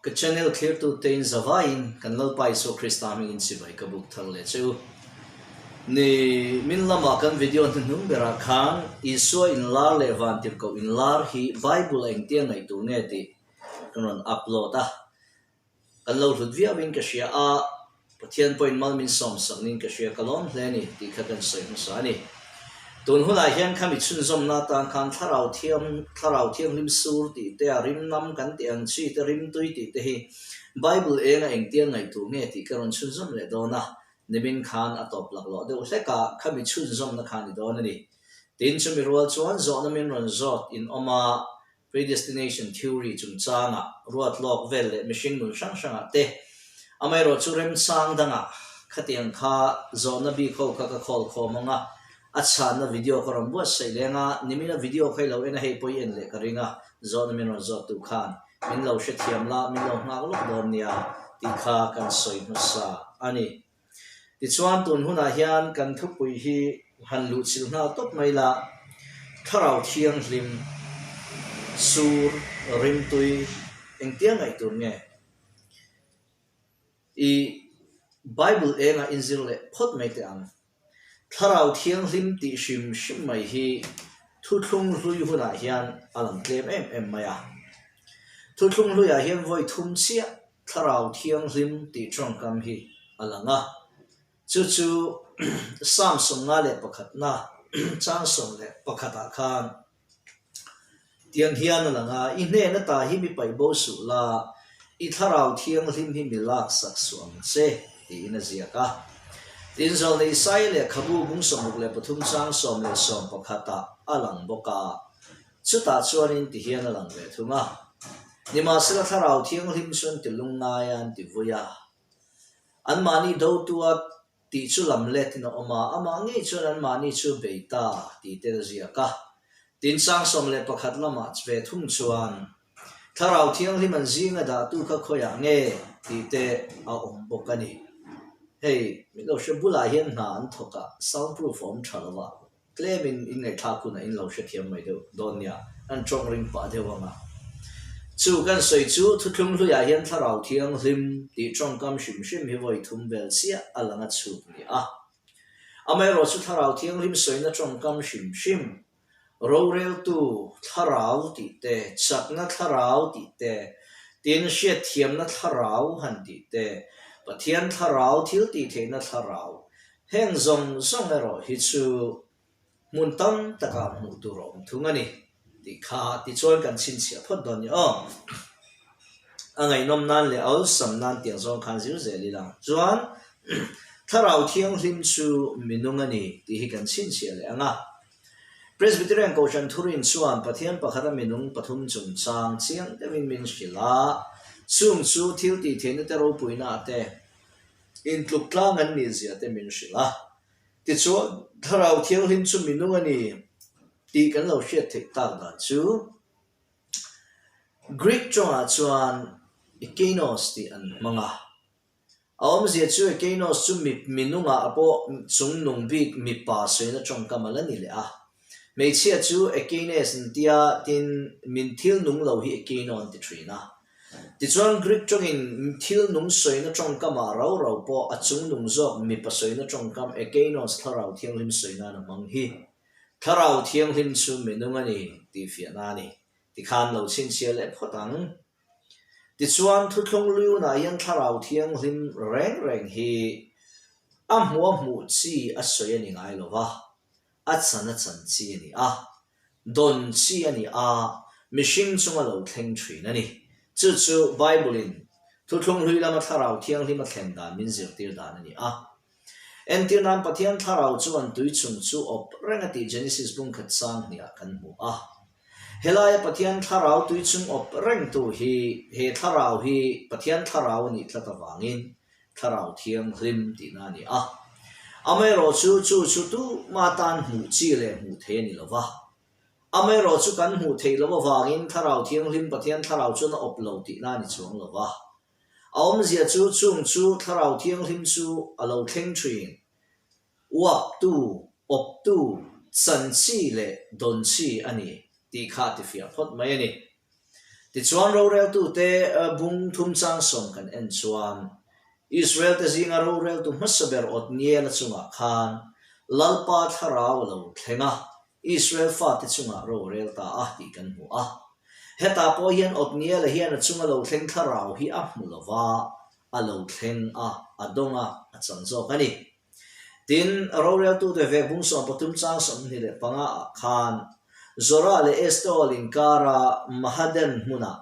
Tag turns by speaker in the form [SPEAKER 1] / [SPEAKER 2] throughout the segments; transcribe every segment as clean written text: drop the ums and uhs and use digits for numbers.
[SPEAKER 1] cái channel clear to ten zavain kan lo pai so Kristami in sibai ka buk thal le chu ni min lama kan video nung bera khan iso in lar le van tir ko in lar hi bible eng tiang ngai tu ne ti kanon upload a kan lo hlut via win ka shia a pathian point mal min som sang nin ka shia kalon hle ni ti kha kan soi mu sa ni tun hula hian khami chun zom na ta khan tharau thiam lim sur ti te rim nam kan ti an chi te rim tui ti te hi bible enga eng tiang ngai tu nge ti karon chun zom le do na nimin khan atop lak lo de hleka khami chun zom na khan do na ni tin chumi rual chuan zo na min ron zot in oma predestination theory chung changa ruat lok vel le machine nun sang sang te amai ro chu rem sang danga khatiang kha zo na bi kho ka ka khol kho manga acha na video ko ram buat sai lenga nimina video khai lo ena hei poi en le karinga zo na min ron zot tu khan min lo she thiam la min lo ngak lok don nia ti kha kan soi nu sa ani ti chuan tun huna hian kan thu pui hi han lu chil na top mai la tharau thiang hlim sur rim tui eng tiang ai tur nge i bible enga injil le phot mai te ang tharau thiang hlim ti shim mai hi thu thlung hlui huna hian alang tlem em maya thu thlung hlui a hian voi thum chia tharau thiang hlim ti trong kam hi alanga chu samsung nga le pakhat na changsong le pakhata khan tiang hian langa i hne na ta hi mi pai bo su la i tharau thiang hlim hi mi lak sak suam se ti na zia ka tin zol nei sai le khabu bung somuk le pathum chang som le som pakhata alang boka chuta chuanin ti hian alang ve thunga nima sila tharau thiang hlim sun ti lunga yan ti vuya an mani do tua ti chu lam let na oma ama nge chu an mani chu beita ti te zia ka tin sang som le pakhat lama chve thum chuan tharau thiang hlim an zinga da tu kha khoya nge ti te a om bokani hey mi lo she bula hian na an thoka soundproof om thalawa claiming in ngai tha ku na in lo she thiam mai do donya an chong ring pa de wanga chu kan soi chu thu thlum lu ya hian tharau thiang hlim ti chong kam shim hi voi thum bel sia alanga chu ni a amai ro chu tharau thiang hlim soi na chong kam shim ro rel tu tharau ti te chakna tharau ti te tin she thiam na tharau han ti te pathian tharau thil ti the na tharau heng zong ero hi chu mun tam taka mu tu rom thungani ti kha ti chon kan chin chia phot don ni angai nom nan le au sam nan tiang zong khan zir ze li lang chuan tharau thiang hlim chu minungani ti hi kan chin chia le anga Presbyterian Koshan Thurin chuan pathian pakhata minung pathum chung chang chiang devin min shila sum chu thil ti thena te ro puina te in tluk tlang an ni zia te min shila ti chu tharau thiang hlim chu minungani ti kan lo hriat thei tak da chu Greek chonga chuan ekenos ti an manga awm zia chu ekenos chu minunga apo chung nung bik mi pa soina chong kamala ni le a mei chia chu ekenes tia tin min thil nung lo hi ekenon ti thrina ti chuan Greek chongin thil nung soina chong kama rau po a chung nung zok mi pa soina chong kam ekenos tharau thiang hlim soina na mang hi tharau thiang hlim chu minungani ti fiana ni ti khan lo chin chia le photang ti chuan thu thlong lu na yan tharau thiang hlim reng hi a hmuwa hmu chi a soya ni ngai lova a chana chan chi ni a don chi ani a mishing chunga lo thleng thin ani chu bible in thu thlong lu lama tharau thiang hlim a thlen dan min zir tir dan ani a entir nam pathian tharau chuan tui chung chu op rengati Genesis bung khat sang ni a kan mu a helaya pathian tharau tui chung op reng tu hi he tharau hi pathian tharau ni thlata wangin tharau thiang hlim ti na ni a amai ro chu tu ma tan mu chi le mu the ni lova amai ro chu kan mu thei lova wangin tharau thiang hlim pathian tharau chu na op lo ti na ni chuang lova awm zia chu chung chu tharau thiang hlim chu alo thleng thin wap tu op tu chan chi le don chi ani ti kha ti fia phot mai ani ti chuan ro rel tu te bung thum chang som kan en chuan Israel te zinga ro rel tu masaber ot niela chunga khan lalpa tharau lo thlenga Israel fa ti chunga ro rel ta ti kan mu heta po hian ot niela hian chunga lo thleng tharau hi mulova alo thleng adonga chanzo kani tin ro rel tu te ve bung som patum chang som ni le panga khan zora le estol in kara mahaden muna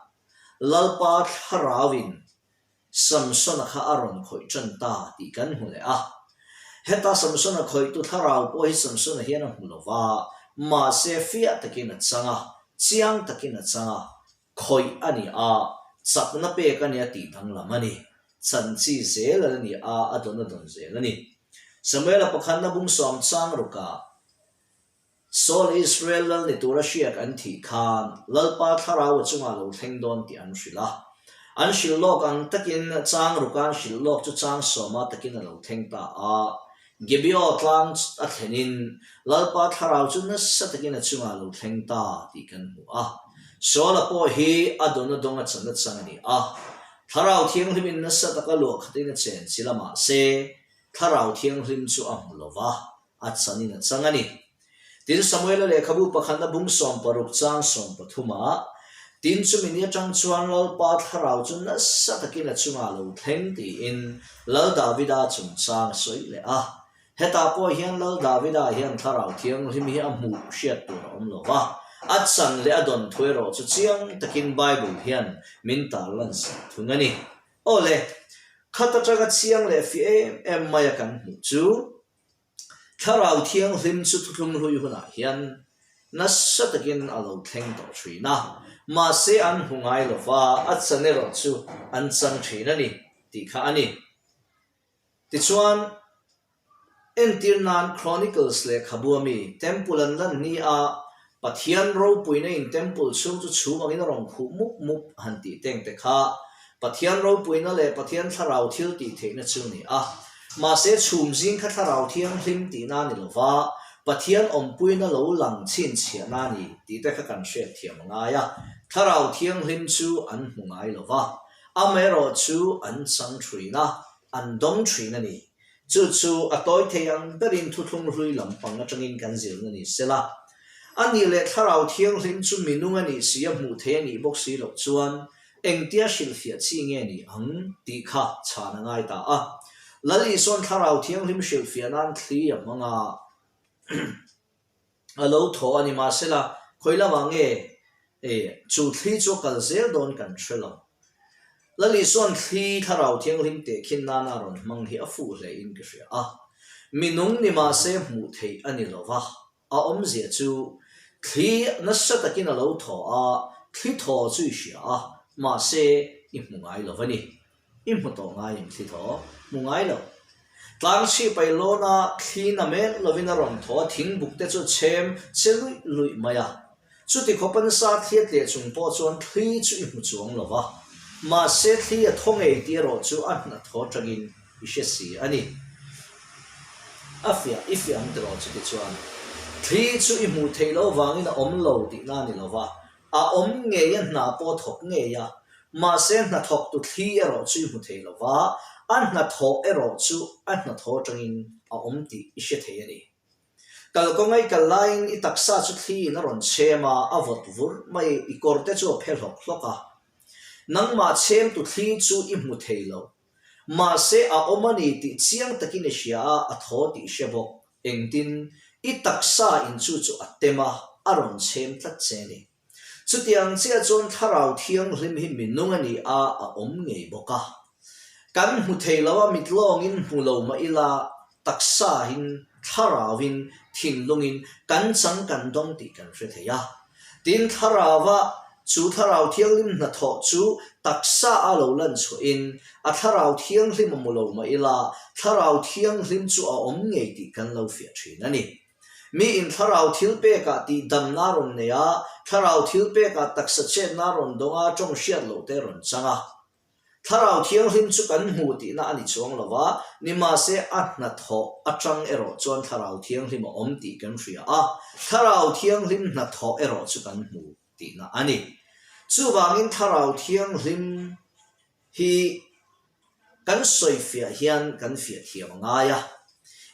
[SPEAKER 1] lalpa tharawin Samson kha aron khoi chan ta ti kan hule heta Samson khoi tu tharau po hi Samson hian hulova ma se fia takin changa chiang takin changa khoi ani chakna pe kan ya ti thang lamani chanchi zel ani adon zel ani Samuel pakhan na bung som chang ruka Sol Israel ni turashiak an thi khan lalpa tharau chunga lo thlengdon ti an rila an shillok ang takin chang rukan shillok chu chang soma takin lo thengta gebio tlang athenin lalpa tharau chu na sa takin chunga lo thengta ti kan mu sola po hi adona donga chana changani tharau thiang hlimin na sa takalo khatina chen silama se tharau thiang hlim chu amlova achani na changani tin Samuel le khabu pakhana bung som paruk chang som pathuma tin chu minia chang chuan lalpa tharau chu na sa takin chunga lo thleng ti in lal davida chung chang soi le heta po hian lal davida hian tharau thiang hlim hi amu hriat tur omlova atsan le adon thoiro chu chiang takin bible hian min tar lan thungani ole khata chaga chiang le fi em maya kan hu chu tharau thiang hlim chu thuthum hlui huna hian na sa takin alo thleng to thrina ma se an hungai lova atsanero chu an chang thina ni ti kha ani ti chuan entirnan chronicles le khabuami temple an lan ni pathian ro puina in temple chu mangin rong khu mup hanti teng te kha pathian ro puina le pathian tharau thil ti theina chu ni ma se chhum jing kha tharau thiang hlim ti na ni lova pathian ompuina lo lang chin chia na ni ti te kha kan she thiam nga ya tharau thiang hlim chu an hungai lova amero chu an chang thrina an dong thrina ni chu atoi theyang berin thuthung hlui lampang atangin kan zil na ni sela ani le tharau thiang hlim chu minung ani sia mu the ni bok si lo chuan engtia shilfia chi nge ni ang ti kha chana ngai ta lali son tharau thiang hlim shilfia nan thli amanga alo tho ani ma sela khoila wange chu thli chu kal zel don kan threlo lali son thli tharau thiang hlim te khin na ron mang hi afu hle in ki ria minung ni ma se mu thei ani lova om zia chu thli na sa takin alo tho thli tho chu sia ma se i mungai lovani i muto ngai im thli tho mungai lo tlang chi pai lona thli na me lovina rom tho thing buk te chu chem chelui lui maya chu ti khopan sa thiet le chung po chon thli chu i mu chuang lova ma se thli a thong e ti ro chu an na tho tagin i she si ani afia ifia an dro chu ti chuan thli chu i mu thei lo wangin om lo ti na ni lova om nge yan na po thok nge ya ma se na thok tu thli ero chu i mu thei lova an na tho ero chu an na tho tangin om ti i she thei ani kal kongai kal line i taksa chu thli na ron chema avot vur mai i korte chu phel hok hloka nang ma chem tu thli chu i mu thei lo ma se omani ti chiang takin sia a tho ti shebo engtin i taksa in chu atema aron chem tlat cheni chutiang chia chon tharau thiang hlim hi minung ani om ngei boka kan hu thei lawa mitlong in hulo ma ila taksa hin tharawin thinlungin kan chang kan dong ti kan hre theya tin tharawa chu tharau thiang lim na tho chu taksa alo lan chu in a tharau thiang hlim mulo ma ila tharau thiang hlim chu om ngei ti kan lo fia thin ani mi in tharau thil pe ka ti dam na ron ne ya tharau thil pe ka taksa che na ron donga chong shiat lo te ron changa tharau thiang hlim chu kan mu ti na ani chuang lova ni ma se at na tho atang ero chon tharau thiang hlim om ti kan ria tharau thiang hlim na tho ero chu kan mu ti na ani chu wangin tharau thiang hlim hi kan soi fia hian kan fia thiam nga ya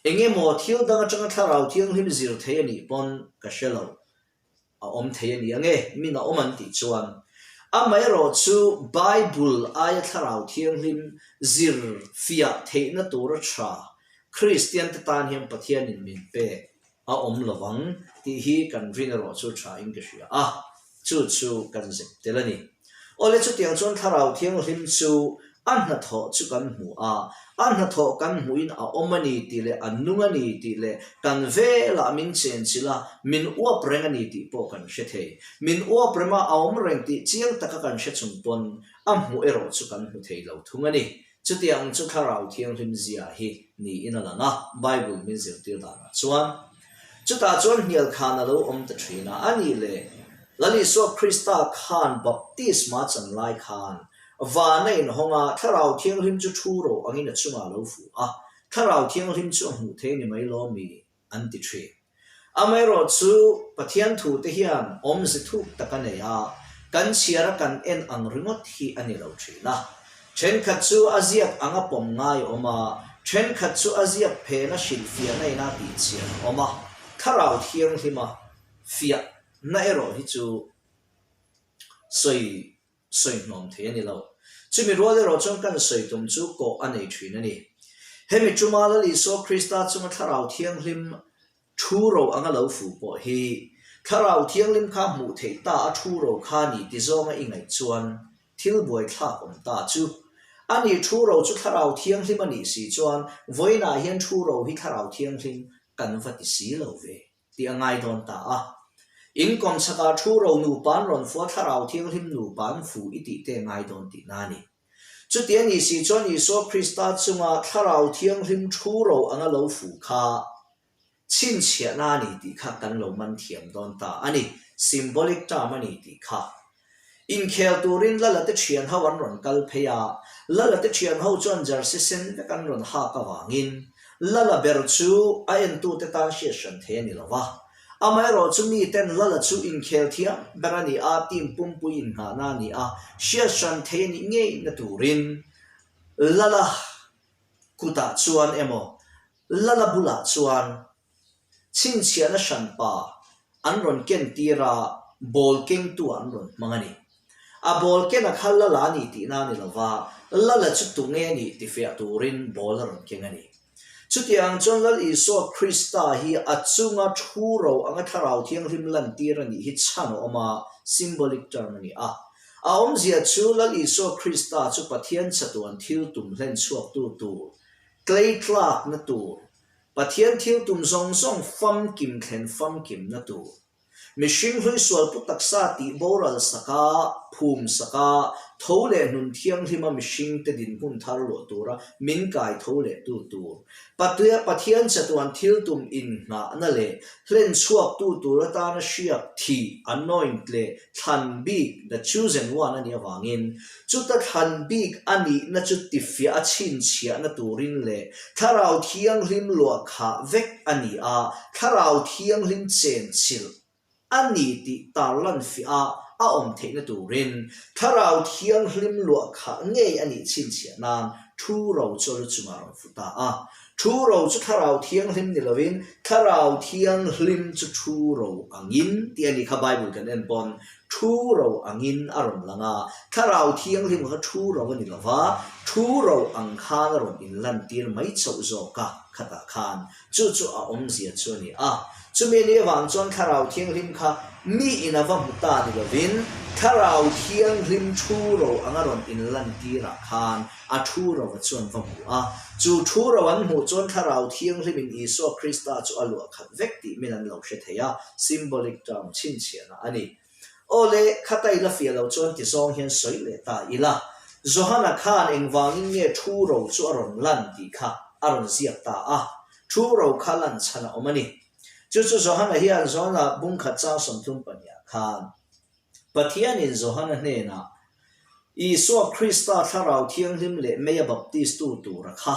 [SPEAKER 1] enge mo thil dang atanga tharau thiang hlim zir thei ani pon ka shelo a om thei ani ange mina oman ti chuan amai ro chu bible aya tharau thiang hlim zir fia thei na tur tha christian tan hiam pathian in min pe a om lawang ti hi kan rin ro chu tha in ka shia a chu kan zep telani ole chu tiang chon tharau thiang hlim chu an na tho chu kan mu a an na tho kan mu in a omani ti le anungani ti le kan ve la min chen chila min wa prengani ti po kan shethe min wa prema a om reng ti chiang taka kan she chung pon am mu ero chu kan mu thei lo thungani chu tiang chu tharau thiang hlim zia hi ni ina la na bible min zir tir da na chuan chu ta chuan hial khana lo om ta thina ani le lali so krista khan baptisma chan lai khan và nên honga tharau thiang hlim chu thu ro angin a chunga lo fu a tharau thiang hlim chu mu the ni mai lo mi anti thre amai ro chu pathian thu te hian om se thu takane ya kan chiara kan en ang ringot hi ani lo thina chen khat chu aziak anga pom ngai oma chen khat chu aziak phe na shil fia nei na ti chia oma tharau thiang hlima fia na ero hi chu soi nom the ani lo chumi role ro chong kan soi tum chu ko anei thin ani hemi chumala li so krista chunga tharau thiang hlim thu ro anga lo fu po hi tharau thiang hlim kha mu thei ta a thu ro kha ni ti zonga ingai chuan thil boi thla om ta chu ani thu ro chu tharau thiang hlim ani si chuan voina hian thu ro hi tharau thiang hlim kan vati si lo ve ti angai don ta a in kom saka thu ro nu pan ron fo tharau thiang hlim nu pan fu iti te ngai don ti nani chu tian ni si chuan ni so krista chunga tharau thiang hlim thu ro anga lo fu kha chin chia na ni ti kha kan lo man thiam don ta ani symbolic term ani ti kha in khel turin la la te thian hawan ron kal pheya la la te thian ho chuan jar se sen te kan ron ha ka wangin la la ber chu a en tu te ta she shan the ni lawa amai ro chu mi ten la la chu in khel thia berani a tim pum pu in ha na ni a she shan the ni nge na turin la la kuta chuan emo la la bula chuan chin chia na shan pa an ron ken tira bol keng tu an ron mangani a bol ken a khalla la ni ti na ni lawa la la chu tu nge ni ti fe turin bol ron kengani chu tiang chon lal i so krista hi achunga thu ro anga tharau thiang hlim lan tir ani hi chano oma symbolic term ani a om zia chu lal i so krista chu pathian chatuan thil tum hlen chuak tu clay clark na tu pathian thil tum zong zong fam kim thlen fam kim na tu mishing hlui sual pu taksa ti boral saka phum saka thole nun thiang hlima mishing te din hun thar lo tura min kai thole tu patuya pathian chatuan thil tum in na na le hlen chuak tu tura ta na shiak thi anoint le than big the chosen one ani awangin chuta than big ani na chu ti fia chin chia na turin le tharau thiang hlim lo kha vek ani a tharau thiang hlim chen chil ani ti tarlan fi a om theina turin tharau thiang hlim lo kha nge ani chin chia nan thu ro chol chumar futa a thu ro chu tharau thiang hlim ni lovin tharau thiang hlim chu thu ro angin ti ani kha bible kan en bon thu ro angin aron langa tharau thiang hlim kha thu ro ni lova thu ro ang khan ron in lan tir mai chau zo ka khata khan chu a om zia chu ni a chumi ni wang chon tharau thiang hlim kha mi ina va muta ni lovin tharau thiang hlim thu ro angaron in lan tira khan a thu ro wa chon va mu a chu thu ro an mu chon tharau thiang hlim in iso krista chu alu khat vekti minan lo she theya symbolic term chin chiana ani ole khatai la fia lo chon ti song hian soi le ta ila Johanna khan engwangin nge thu ro chu aron lan ti kha aron ziak ta a thu ro khalan chana omani chu Johanna hian zona bung kha cha som tum pania khan pathian in Johanna hne na iso krista tharau thiang hlim le meya baptist tu rakha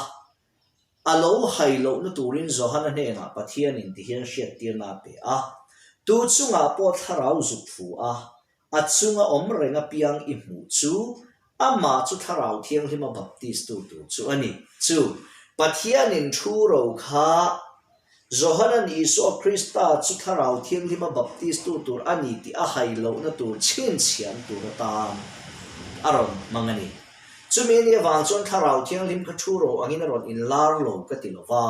[SPEAKER 1] alo hailo na turin Johanna hne na pathian in ti hian shet tir na pe a tu chunga po tharau zuk fu a achunga omrenga piang imu chu ama chu tharau thiang hima baptist tu chu ani chu pathianin thu ro kha Zohanan Iso Krista chu tharau thiang hima baptist tu tur ani ti a hai lo na tur chin chian tur tam aron mangani chumeni wang chon tharau thiang lim kha thu ro angin ron in lar lo ka ti lova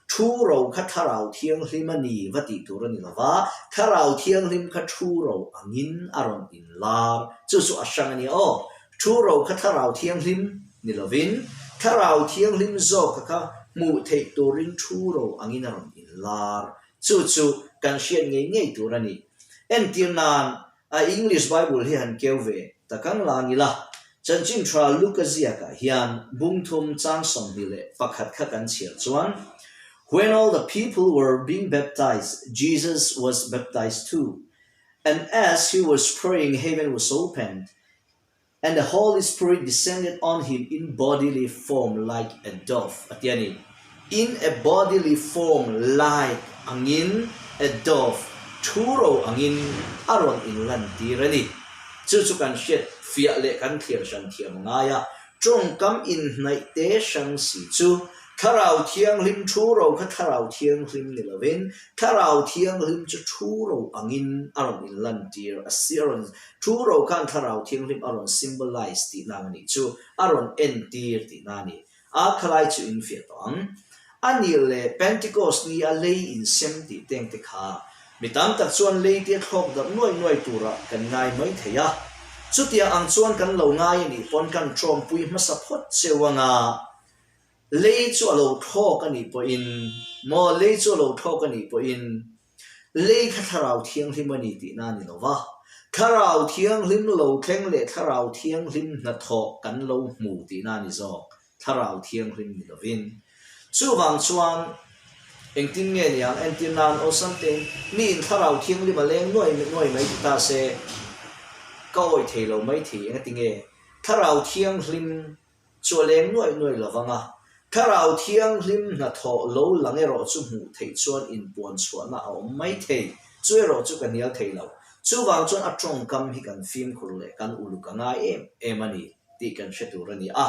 [SPEAKER 1] thu ro kha tharau thiang lim ani vati tur ani lova tharau thiang lim kha thu ro angin aron in lar chu su asang ani o thu ro kha tharau thiang lim ni lovin tharau thiang lim zo kha mu thei turin thu ro angin aron in lar chu chu kan sian ngei tur ani en tirnan a English Bible hi han keuve takang langila Chanchin tra Lucas ka hian bungthum chang som bile pakhat kha kan chial chuan when all the people were being baptized Jesus was baptized too and as he was praying heaven was opened and the Holy Spirit descended on him in bodily form like a dove atiani in a bodily form like angin a dove thuro angin aron in lan tirani chu kan shet fia le kan thiar san thiam ngaya trong kam in nai te sang si chu tharau thiang lim thu ro kha tharau thiang lim ni lovin tharau thiang lim chu thu ro angin aron in lan tir asiron thu ro kan tharau thiang lim aron symbolize ti nangani chu aron en tir ti nani a khalai chu in fia tong ani le Pentecost ni a lei in sem ti teng te kha mitam tak chuan lei te thok da noi tura kan ngai mai theya chutia ang chuan kan lo ngai ni pon kan trom pui ma support chewanga lei chu lo thok ani po in mo lei chu lo thok ani po in lei kha tharau thiang hlimani ti na ni lova tharau thiang hlim lo thleng le tharau thiang hlim na thok kan lo mu ti na ni zo tharau thiang hlim ni lovin chu wang chuan engtin nge niang entinan o something min tharau thiang hlim a leng noi mai ta se coi thei lo mai thi nga tinge tharau thiang hlim chu leng noi lawanga tharau thiang hlim na tho lo langero chu mu thei chuan in puan chuana a mai thei chu ero chu kan nial thei lo chu wang chuan atong kam hi kan film khur le kan ulukanga em ani ti kan sheturani a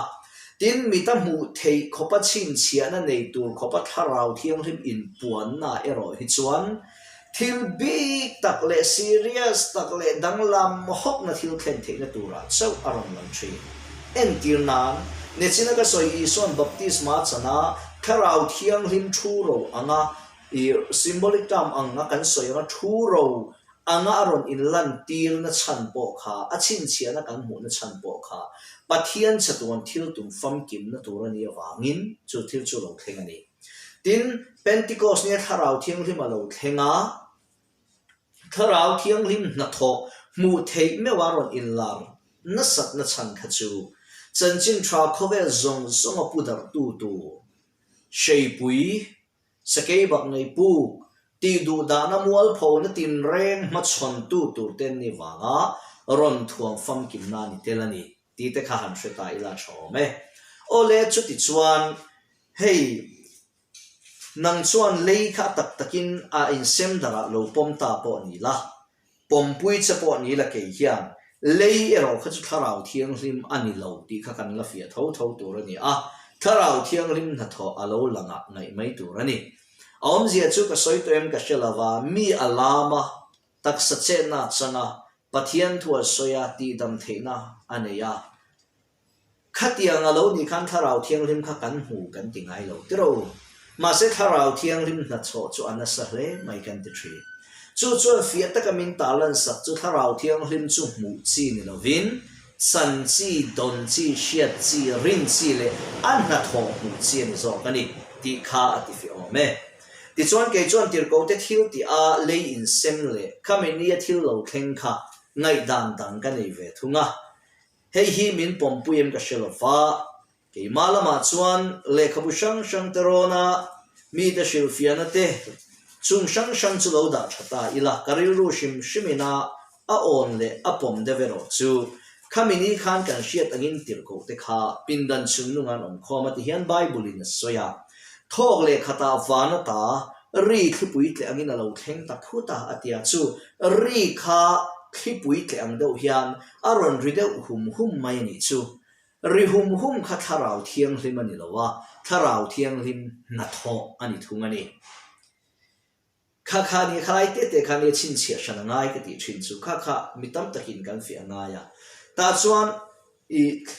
[SPEAKER 1] tin mita mu thei khopa chin chiana nei tur khopa tharau thiang hlim in puan na ero hi chuan thil big tak le serious tak le danglam hok na thil khen the na tura so aron lan tri en tirnan ne china ka soi ison baptisma chana tharau thiang hlim thu ro anga I symbolic term anga kan soi anga thu ro anga aron in lan tir na chan po kha achin chiana kan mu na chan po kha pathian chatuan thil tum fam kim na tura ni wangin chu thil chu lo thlengani tin Pentecost ne tharau thiang hlim a lo thlenga tharau thiang hlim na tho mu thei me waron in lar na sat na chan kha chu chanchin tra khove zong zong pu dar tu shei pui sakei bak nei pu ti du da na mual pho na tin reng ma chon tu ten ni wanga ron thuang fam kim na ni telani ti te kha han sheta ila chome ole chu ti chuan hey nang chuan lei kha tak takin a in sem dara lo pom ta po ni la pom pui cha po ni la ke hian lei ero kha chu tharau thiang hlim ani lo ti kha kan la fia tho tur ani a tharau thiang hlim na tho alo langa ngai mai tur ani om zia chu ka soi tem ka shelawa mi alama tak sa che na changa pathian thua soya ti dam theina aneya khatiang alo ni khan tharau thiang hlim kha kan hu kan tingai lo tiro ma se tharau thiang hlim na cho chu anasa hle mai kan ti thri chu fia ta kamin talan sak chu tharau thiang hlim chu mu chi ni lovin san chi don chi shiat chi rin chi le an na tho mu chi ni zo kani ti kha ati fi ome ti chuan ke chuan tir ko te thil ti a lei in sem le kamin ni thil lo thleng kha ngai dan dang ka nei ve thunga hei hi min pom puem ka shelofa ke malama chuan le khabu shang terona mi te shilfiana te chung shang chu lo da thata ila karil ru shimina a on le a pom de vero chu khamini khan kan shiat angin tir ko te kha pindan chung nungan om khoma ti hian bible in soya thok le khata wana ta ri thupui tle angin alo thleng ta thuta atia chu ri kha khi bụi tẹng đâu hiền aron ri đâu hum mai ni chu ri hum kha tharau thiang lim ani lowa tharau thiang lim na tho ani thung ani kha ni khalai te khan ni chin chia shan ngai ka ti chin chu kha mitam takin kan fi anga ya ta chuan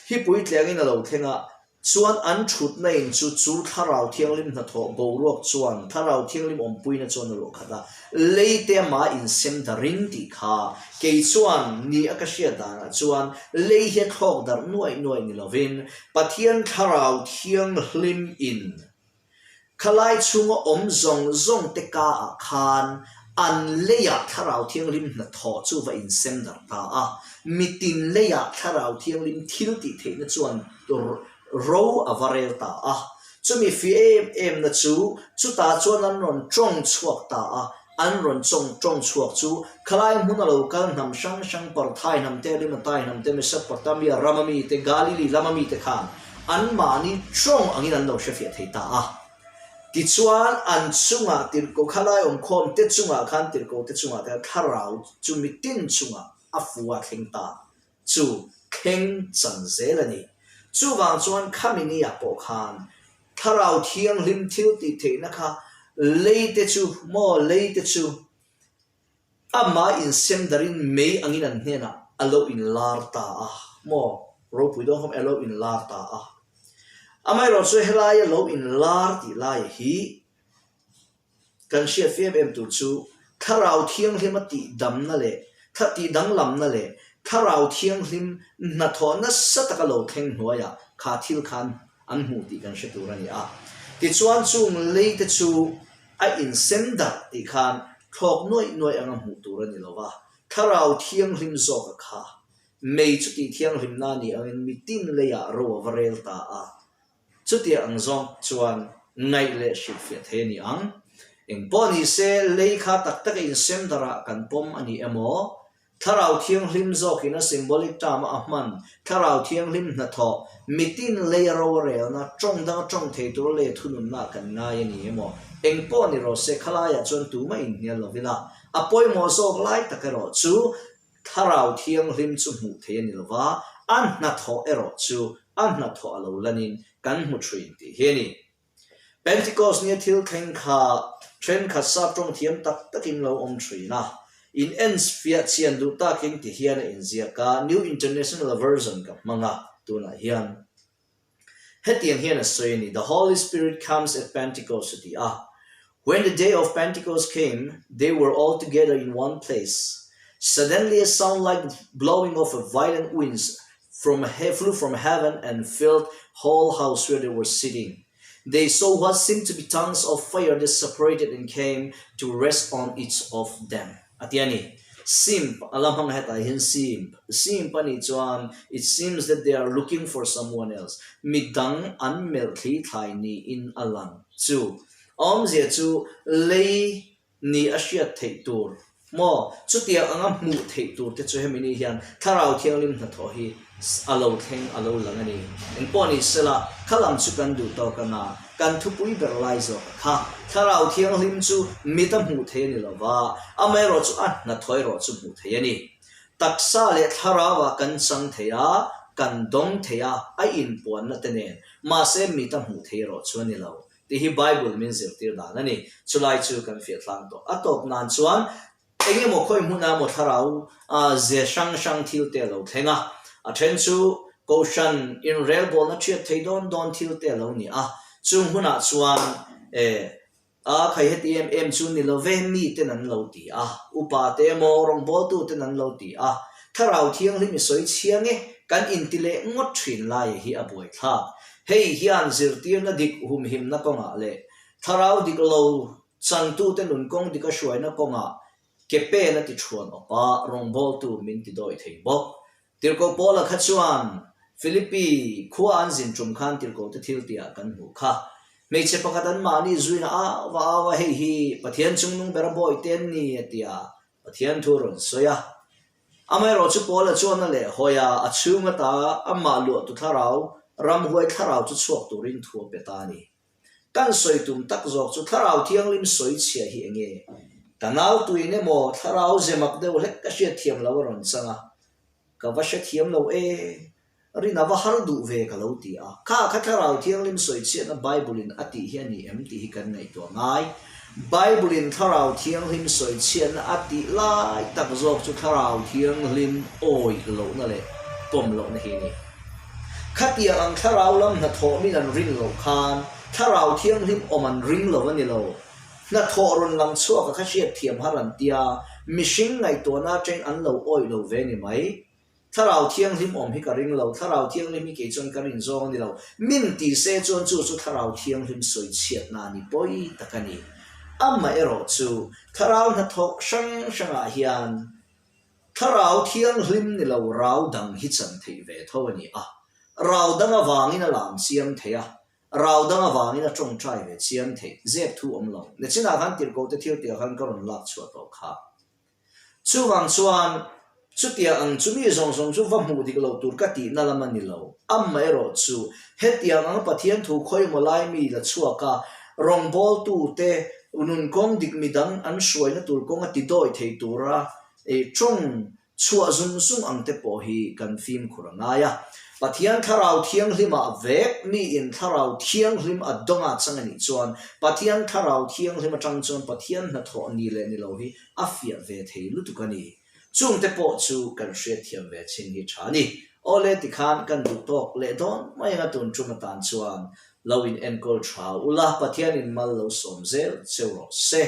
[SPEAKER 1] hi pui tlang in lo thenga chuan an thut na in chu tharau thiang lim na tho bo ruak chuan tharau thiang lim om pui na chuan lo khata leite ma in sem da ring ti kha ke chuan ni akashia da chuan le he thok dar nuai ni lovin pathian tharau thiang lim in khalai chunga om zong te ka khan an leya tharau thiang lim na tho chu va in sem dar ta a mitin leya tharau thiang lim thil ti the na chuan ro avarel ta a chumi fi em na chu ta chuan an ron chong chuak ta a an ron chong chuak chu khalai mun lo kal nam sang par thai nam te lim tai nam te mesopotamia ramami te galili lamami te khan an mani chong angin an lo shefia thei ta a ti chuan an chunga tir ko khalai om khom te chunga khan tir ko te chunga te tharau chu mi tin chunga afua theng ta chu kheng chan zelani chu wang chuan khamini ya po khan tharau thiang lim thil ti the na kha leite chu mo leite chu ama in sem darin me angin an hena alo in lar ta a mo ro pui do hom alo in lar ta a amai ro chu helai lo in lar ti lai hi kan sia fm tu chu tharau thiang lim ti dam na le thati dang lam na le tharau thiang lim na tho na sataka lo theng hnuaya kha thil khan an hu ti kan she turani a ti chuan chung leite chu a in sem da ti khan thok noi anga hu turani lowa tharau thiang lim zo ka kha mei chu ti thiang lim na ni angin mitin le ya ro varel ta a chu ti ang zong chuan ngai le ship fe the ni ang eng poni se le kha tak tak in sem dara kan pom ani emo tharau thiang lim zo kina symbolic tam ahman tharau thiang lim na tho mitin le ro re na chong thei tur le thunun na kan na yani emo eng poni ro se khala ya chon tu mai nia lovila apoi mo so lai takero chu tharau thiang lim chu mu the ni lova an na tho ero chu an na tho alo lanin kan mu thrin ti heni Pentecost ni thil theng kha tren kha sap trong thiam tak takin lo om thrina in ends fiat chian du ta king ti hian in zia ka new international version ka manga tuna hian hetian hian asoini the Holy Spirit comes at Pentecost ti when the day of Pentecost came they were all together in one place suddenly a sound like blowing of a violent winds flew from heaven and filled whole house where they were sitting. They saw what seemed to be tongues of fire that separated and came to rest on each of them. Atiani, simp, alamang heta hin simp ani chuan, it seems that they are looking for someone else. Midang anmel thi thai ni in alang. Chu, zia chu lei ni asia thei tur. Mo, chu tia angam mu thei tur te chu hemini hian tharau thiang lim na tho hi alo theng alo langani en poni sela khalam chu kan du to kana kan thu pui berlai zo kha tharau thiang lim chu mitam hu the ni lova amai ro chu an na thoi ro chu mu the yani taksa le tharawa kan sang theya kan dong theya ai in pon na tene ma se mitam hu the ro chu ni lo ti hi bible means tir da nani chulai chu kan fi tlang to atop nan chuan enge mo khoi mu na mo tharau ze sang thil te lo thenga a then chu caution in rail ball na thia thei don thil te lo ni chung huna chuan khai hetm em chu ni lo ve mi te nan lo ti upa te mo rong bol tu te nan lo ti tharau thiang lim soi chiang kan intile ngot thin lai hi aboi tha hei hian zirtir na dik hum him na konga le tharau dik lo chang tu te nun kong dik a shwai na konga kepe na ti thuan opa rong bol tu min ti doi thei bok tirko pola khachuan Philippi khuwa an zin trum khan tirko te thil tia kan hu kha meiche pakatan mani zuina wa hei hi pathian chungnung beraboi ten ni atia pathian thuron soya amai ro chu pola chuan le hoya achunga ta amma lu tu tharau ram huai tharau chu chuak turin thu petani kan soi tum tak zok chu tharau thiang lim soi chia hi enge kanau tuine mo tharau zemak deuh hlek ka hriat thiam lo ron changa ka va hriat thiam lo rina va har du ve ka lo ti a kha tharau thianghlim soi chian na bible in ati hian ni em ti hi kan ngai to ngai bible in tharau thianghlim soi chian na ati lai tak zok chu tharau thianghlim oi lo na le pom lo na hi ni khatia ang tharau lam na tho mi nan ring lo khan tharau thianghlim oman ring lo ani lo na tho ron lam chuak ka hriat thiam haran tia mishing ngai to na teng an lo oi lo ve ni mai tharau thianghlim om hi ka ring lo tharau thianghlim hi ke chon ka rin zong ni lo min ti se chon chu tharau thianghlim soi chiat na ni poi takani amma ero chu tharau na thok sang a hian tharau thianghlim ni lo rau dang hi chan thei ve tho ani a rau dang awangin a lam siam theya rau dang awangin a tong trai ve siam thei zep thu om lo ne china khan tir ko te thir tia khan karon lak chua to kha chu wang chuan chu tia ang chu mi zong zong chu va mu dik lo tur ka ti na lam ani lo amma ero chu hetia ang pathian thu khoi mo lai mi la chua ka rong bol tu te unun kong dik midang an shuai na tur kong ati doi thei tura chong chua zum sung ang te po hi kan phim khurangaya pathian tharau thianghlim a vek mi in tharau thianghlim a donga changani chuan pathian tharau thianghlim a tang chuan pathian na tho ni le ni lo hi afia ve thei lutukani chung te po chu kan hriat thiam ve chin hi thani ole ti khan kan du tok le don mai nga tun chuma tan chuan lawin enkol thau ula pathian in mal lo som zel chero se